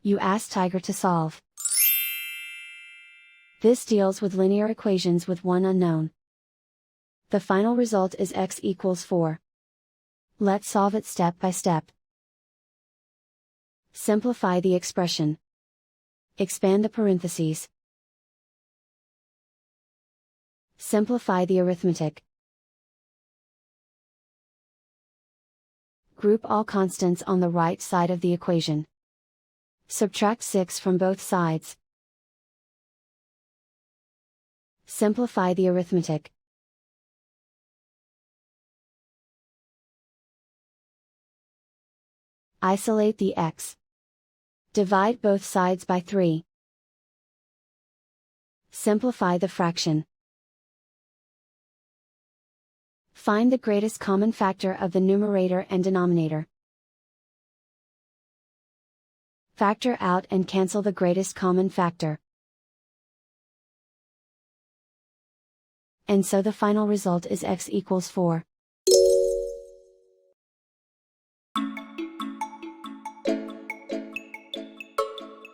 You ask Tiger to solve. This deals with linear equations with one unknown. The final result is x equals 4. Let's solve it step by step. Simplify the expression. Expand the parentheses. Simplify the arithmetic. Group all constants on the right side of the equation. Subtract 6 from both sides. Simplify the arithmetic. Isolate the x. Divide both sides by 3. Simplify the fraction. Find the greatest common factor of the numerator and denominator. Factor out and cancel the greatest common factor. And so the final result is x equals 4.